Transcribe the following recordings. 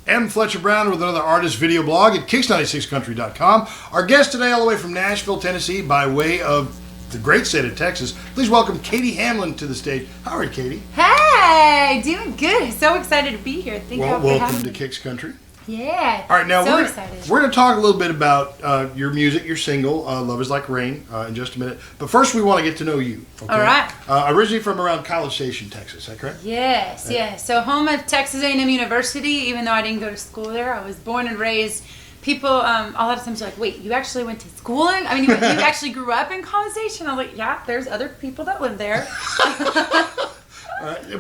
M. Fletcher Brown with another artist video blog at KIX96country.com. Our guest today, all the way from Nashville, Tennessee, by way of the great state of Texas. Please welcome Kayte Hamlin to the stage. How are you, Kayte? Hey, doing good. So excited to be here. Thank you for having me. Welcome to KIX Country. Yeah. All right, now so we're going to talk a little bit about your music, your single, Love Is Like Rain, in just a minute. But first, we want to get to know you. Okay? All right. Originally from around College Station, Texas, is that correct? Yes, yes. So home of Texas A&M University, even though I didn't go to school there. I was born and raised. People, a lot of times are like, wait, you actually went to schooling? I mean, you actually grew up in College Station? I'm like, yeah, there's other people that live there.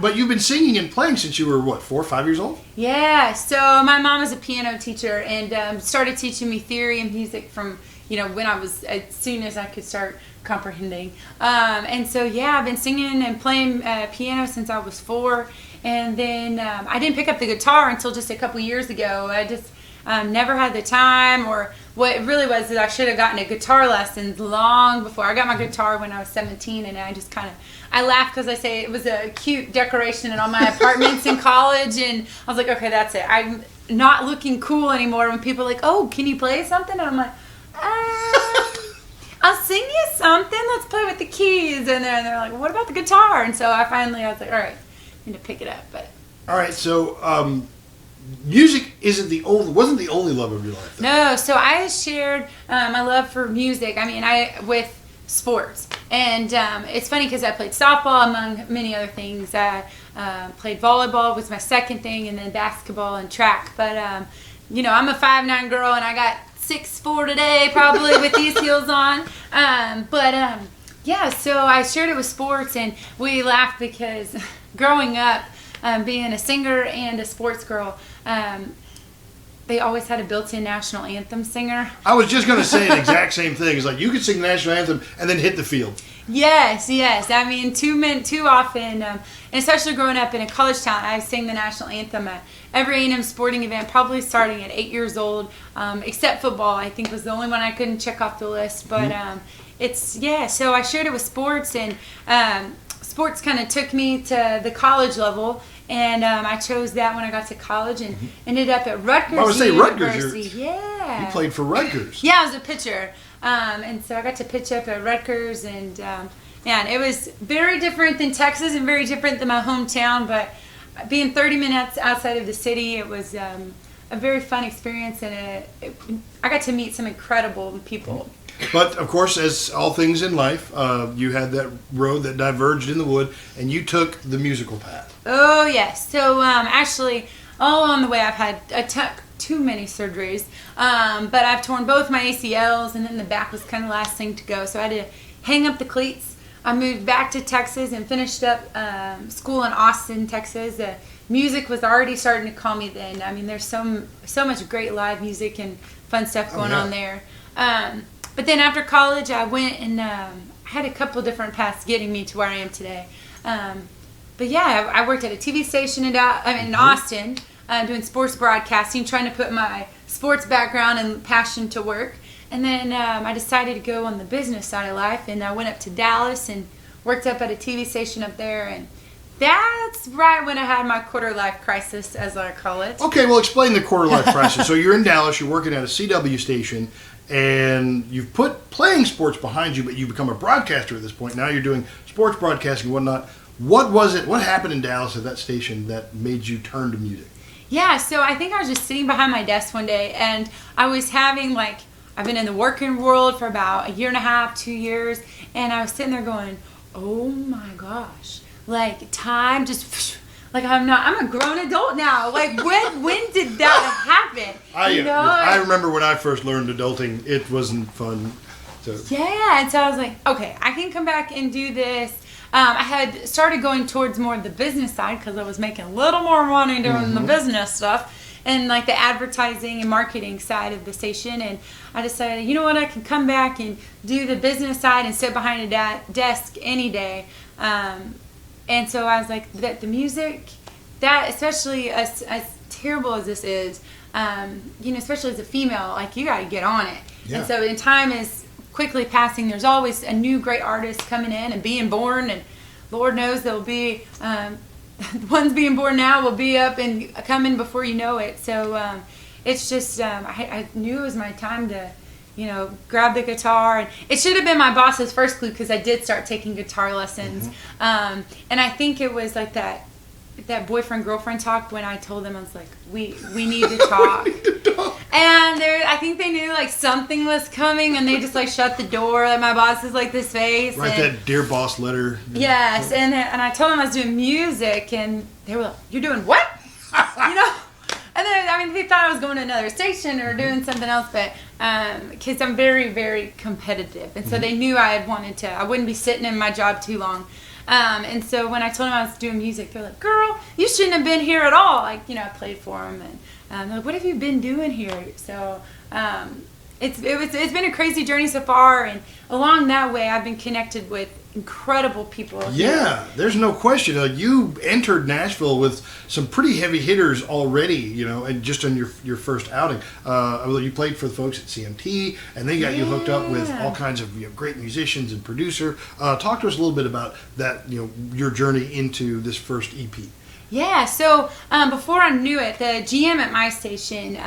But you've been singing and playing since you were, what, 4 or 5 years old? Yeah, so my mom was a piano teacher and started teaching me theory and music from, when I was, as soon as I could start comprehending. And so, yeah, I've been singing and playing piano since I was 4. And then I didn't pick up the guitar until just a couple years ago. I just never had the time, or what it really was is I should have gotten a guitar lessons long before. I got my guitar when I was 17, and I just I laugh because I say it was a cute decoration in all my apartments in college, and I was like, okay, that's it. I'm not looking cool anymore when people are like, oh, can you play something? And I'm like, I'll sing you something. Let's play with the keys. And they're like, what about the guitar? And so I was like, all right, I need to pick it up. But all right, so music wasn't the only love of your life, though. No, so I shared my love for music. I mean, with sports, and it's funny because I played softball among many other things. I played volleyball was my second thing, and then basketball and track. But I'm a 5'9" girl, and I got 6'4" today, probably with these heels on. Yeah, so I shared it with sports, and we laughed because growing up, being a singer and a sports girl, they always had a built-in national anthem singer. I was just going to say the exact same thing. It's like you could sing the national anthem and then hit the field. Yes. I mean, too often, and especially growing up in a college town, I sang the national anthem at every A&M sporting event, probably starting at 8 years old, except football, I think was the only one I couldn't check off the list. But so I shared it with sports, and sports kind of took me to the college level. And I chose that when I got to college and ended up at Rutgers. I would say University. Rutgers. Yeah. You played for Rutgers. Yeah, I was a pitcher. And so I got to pitch up at Rutgers. And it was very different than Texas and very different than my hometown. But being 30 minutes outside of the city, it was a very fun experience. And I got to meet some incredible people. But, of course, as all things in life, you had that road that diverged in the wood, and you took the musical path. Oh, yes. So, actually, all along the way, I've had too many surgeries, but I've torn both my ACLs, and then the back was kind of the last thing to go. So I had to hang up the cleats. I moved back to Texas and finished up school in Austin, Texas. Music was already starting to call me then. I mean, there's so much great live music and fun stuff going on there. But then after college, I went and had a couple different paths getting me to where I am today. But yeah, I worked at a TV station in Austin, doing sports broadcasting, trying to put my sports background and passion to work. And then I decided to go on the business side of life, and I went up to Dallas and worked up at a TV station up there. And that's right when I had my quarter-life crisis, as I call it. Okay, well, explain the quarter-life crisis. So you're in Dallas, you're working at a CW station, and you've put playing sports behind you, but you've become a broadcaster at this point. Now you're doing sports broadcasting and whatnot. What was it? What happened in Dallas at that station that made you turn to music? Yeah, so I think I was just sitting behind my desk one day, and I was having, I've been in the working world for about 1.5 years, 2 years, and I was sitting there going, oh my gosh, time just... I'm a grown adult now. When did that happen? I remember when I first learned adulting, it wasn't fun. So. Yeah, and so I was like, okay, I can come back and do this. I had started going towards more of the business side because I was making a little more money doing the business stuff and the advertising and marketing side of the station. And I decided, you know what, I can come back and do the business side and sit behind a desk any day. And so I was like, the music, that especially as terrible as this is, especially as a female, you got to get on it. Yeah. And so in time is quickly passing. There's always a new great artist coming in and being born, and Lord knows there'll be the ones being born now will be up and coming before you know it. So it's just I knew it was my time to, grab the guitar. And it should have been my boss's first clue because I did start taking guitar lessons. And I think it was like that boyfriend-girlfriend talk when I told them, I was like, we need to talk. And I think they knew like something was coming, and they just like shut the door. Like my boss is like this face. Write that dear boss letter. Yes, and I told them I was doing music, and they were like, "You're doing what?" And then they thought I was going to another station or doing something else, but because I'm very, very competitive, and so they knew I wouldn't be sitting in my job too long. And so when I told them I was doing music, they're like, "Girl, you shouldn't have been here at all." Like, I played for them, and they're like, "What have you been doing here?" So it's been a crazy journey so far, and along that way, I've been connected with incredible people. Yeah, there's no question. Like, you entered Nashville with some pretty heavy hitters already, and just on your first outing. You played for the folks at CMT, and they got you hooked up with all kinds of great musicians and producer. Talk to us a little bit about that, your journey into this first EP. Yeah, so before I knew it, the GM at my station,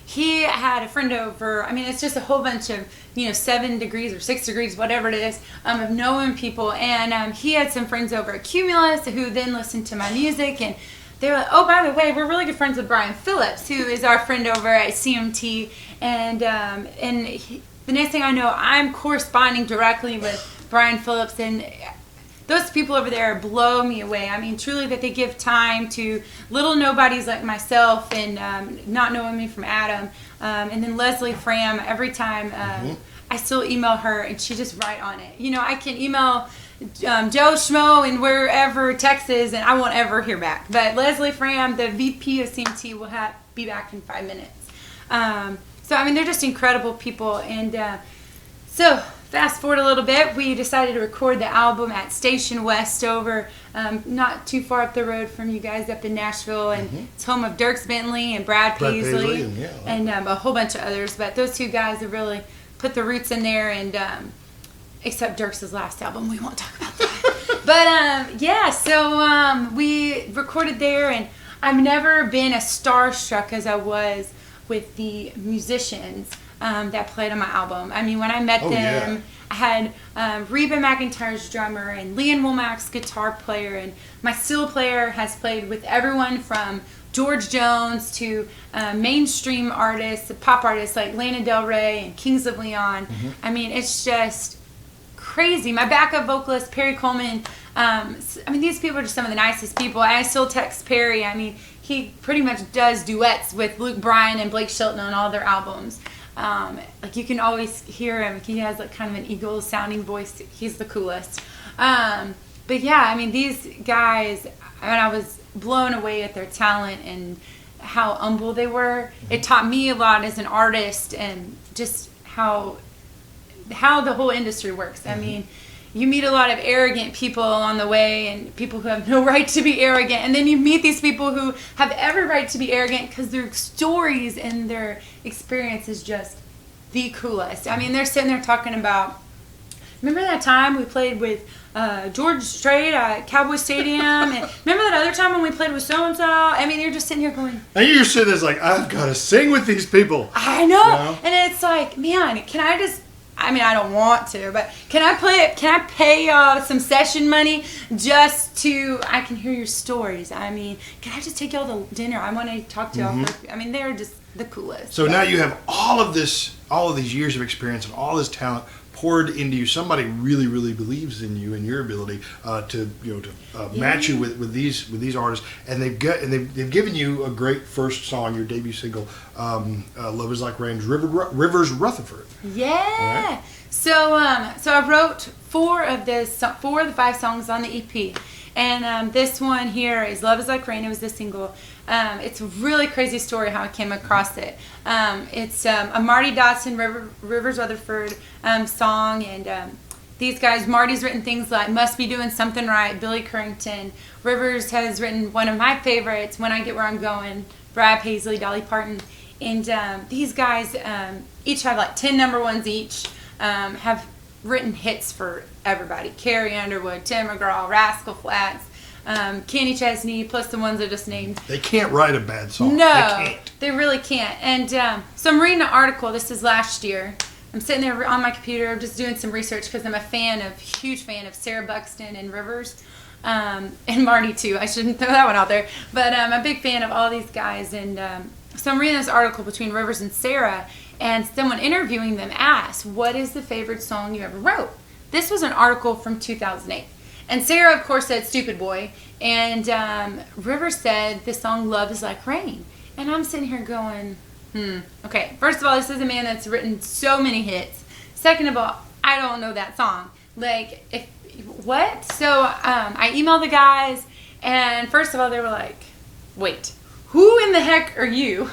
he had a friend over. It's just a whole bunch of 7 degrees or 6 degrees, whatever it is, of knowing people. And he had some friends over at Cumulus who then listened to my music, and they were like, "Oh, by the way, we're really good friends with Brian Phillips, who is our friend over at CMT." And the next thing I know, I'm corresponding directly with Brian Phillips, and those people over there blow me away. Truly, that they give time to little nobodies like myself, and not knowing me from Adam. And then Leslie Fram, every time I still email her, and she just right on it. I can email Joe Schmo in wherever, Texas, and I won't ever hear back. But Leslie Fram, the VP of CMT, will be back in 5 minutes. So they're just incredible people. And so fast forward a little bit, we decided to record the album at Station West over not too far up the road from you guys up in Nashville, and it's home of Dierks Bentley and Brad Paisley and a whole bunch of others. But those two guys have really put the roots in there, and except Dierks' last album, we won't talk about that. But so we recorded there, and I've never been as starstruck as I was with the musicians that played on my album. When I met them, I had Reba McEntire's drummer and Leon Womack's guitar player, and my steel player has played with everyone from George Jones to mainstream artists, pop artists like Lana Del Rey and Kings of Leon. It's just crazy. My backup vocalist, Perry Coleman, these people are just some of the nicest people. I still text Perry. He pretty much does duets with Luke Bryan and Blake Shelton on all their albums. You can always hear him. He has kind of an Eagles sounding voice. He's the coolest. But yeah, these guys, I was blown away at their talent and how humble they were. It taught me a lot as an artist, and just how the whole industry works. You meet a lot of arrogant people along the way, and people who have no right to be arrogant. And then you meet these people who have every right to be arrogant because their stories and their experience is just the coolest. They're sitting there talking about, remember that time we played with George Strait at Cowboy Stadium? And remember that other time when we played with so-and-so? You're just sitting here going... And you're sitting there like, I've got to sing with these people. I know. And it's like, man, can I just... I don't want to, but can I pay some session money just to, I can hear your stories. Can I just take y'all to dinner? I want to talk to y'all. They're just the coolest. So now you have all of these years of experience and all this talent poured into you. Somebody really, really believes in you and your ability to match you with these artists, and they've given you a great first song, your debut single, "Love Is Like Rain's Rivers Rutherford." Yeah. Right. So I wrote 4 of the 5 songs on the EP, and this one here is "Love Is Like Rain." It was the single. It's a really crazy story how I came across it. It's a Marty Dodson, Rivers Rutherford song, and these guys, Marty's written things like "Must Be Doing Something Right," Billy Currington. Rivers has written one of my favorites, "When I Get Where I'm Going," Brad Paisley, Dolly Parton. And these guys each have 10 number ones each, have written hits for everybody. Carrie Underwood, Tim McGraw, Rascal Flatts. Kenny Chesney, plus the ones I just named. They can't write a bad song. No, they really can't. And so I'm reading an article. This is last year. I'm sitting there on my computer just doing some research because I'm a huge fan of Sarah Buxton and Rivers. And Marty too. I shouldn't throw that one out there. But I'm a big fan of all these guys. And so I'm reading this article between Rivers and Sarah. And someone interviewing them asked, what is the favorite song you ever wrote? This was an article from 2008. And Sarah, of course, said Stupid Boy. And Rivers said the song Love Is Like Rain. And I'm sitting here going, okay. First of all, this is a man that's written so many hits. Second of all, I don't know that song. Like, what? So I emailed the guys. And first of all, they were like, wait, who in the heck are you?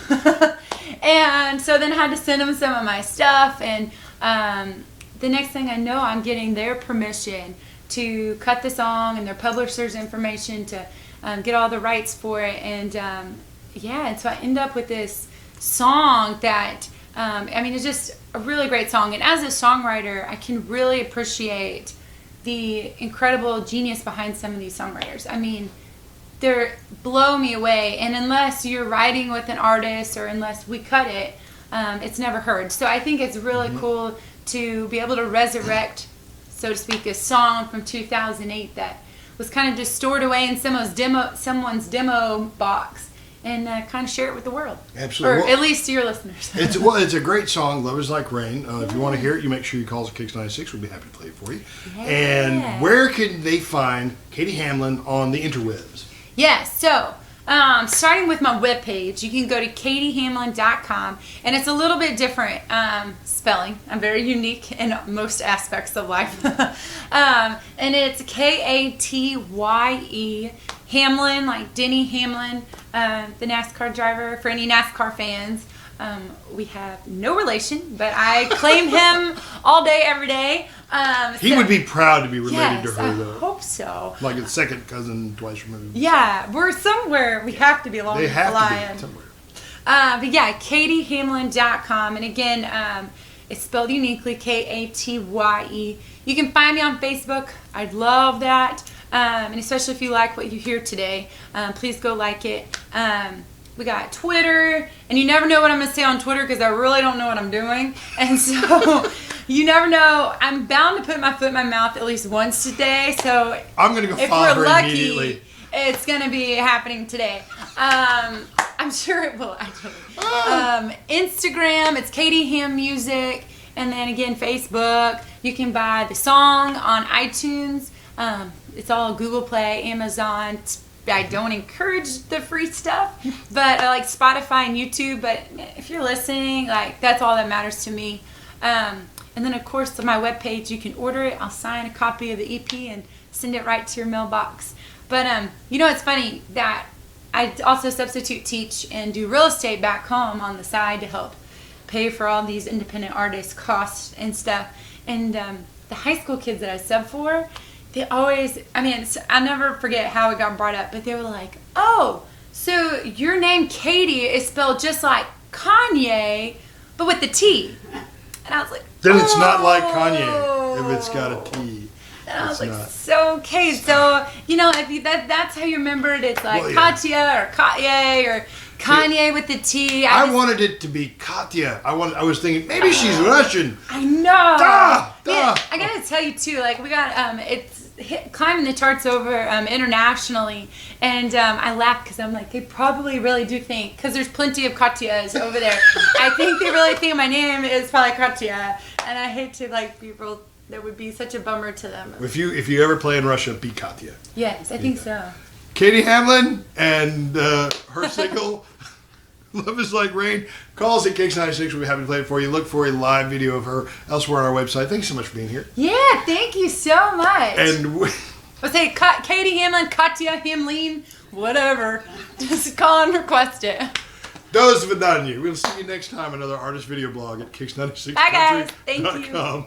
And so then I had to send them some of my stuff. And the next thing I know, I'm getting their permission to cut the song and their publisher's information to get all the rights for it. And and so I end up with this song that, it's just a really great song. And as a songwriter, I can really appreciate the incredible genius behind some of these songwriters. I mean, they blow me away. And unless you're writing with an artist or unless we cut it, it's never heard. So I think it's really cool to be able to resurrect, so to speak, a song from 2008 that was kind of just stored away in someone's demo box and kind of share it with the world. Absolutely. Or at least to your listeners. It's a great song, Love Is Like Rain. If you want to hear it, you make sure you call us at KIX 96. We'll be happy to play it for you. Yeah. And where can they find Kayte Hamlin on the interwebs? Yes, so starting with my webpage, you can go to KayteHamlin.com, and it's a little bit different spelling. I'm very unique in most aspects of life. And it's Katye Hamlin, like Denny Hamlin, the NASCAR driver. For any NASCAR fans, we have no relation, but I claim him all day, every day. He would be proud to be related to her, I though. hope so. Like a second cousin twice removed. Yeah, we're somewhere. We have to be along They the have line. to be somewhere. But yeah, KayteHamlin.com. And again, it's spelled uniquely, Katye. You can find me on Facebook. I'd love that. And especially if you like what you hear today, please go like it. We got Twitter, and you never know what I'm going to say on Twitter because I really don't know what I'm doing. And so you never know. I'm bound to put my foot in my mouth at least once today. So I'm going to go if follow we're her lucky, immediately. it's going to be happening today. I'm sure it will, actually. Instagram, it's Kayte Ham Music. And then again, Facebook. You can buy the song on iTunes. It's all Google Play, Amazon. I don't encourage the free stuff, but I like Spotify and YouTube. But if you're listening, like, that's all that matters to me. And then, of course, on my webpage, you can order it. I'll sign a copy of the EP and send it right to your mailbox. But it's funny that I also substitute teach and do real estate back home on the side to help pay for all these independent artists' costs and stuff. And the high school kids that I sub for, they always, I'll never forget how it got brought up, but they were like, oh, so your name Katie is spelled just like Kanye, but with the T. And I was like, Then it's not like Kanye if it's got a T. And I was like, not. so okay, so if that's how you remember it. It's like Katya or Katye or Kanye with the T. I wanted it to be Katya. I was thinking maybe she's Russian. I know. Duh. Yeah, I gotta tell you too. Like we got climbing the charts over internationally, and I laugh because I'm like, they probably really do think, because there's plenty of Katyas over there. I think they really think my name is probably Katya, and I hate to like people. That would be such a bummer to them. If you ever play in Russia, be Katya. Yes, I think so. Kayte Hamlin and her single Love Is Like Rain. Call us at KIX 96. We'll be happy to play it for you. Look for a live video of her elsewhere on our website. Thanks so much for being here. Yeah, thank you so much. And let's say Kayte Hamlin, Kayte Hamlin, whatever. Just call and request it. those have done you. We'll see you next time. Another artist video blog at KIX 96. Bye guys. Thank you.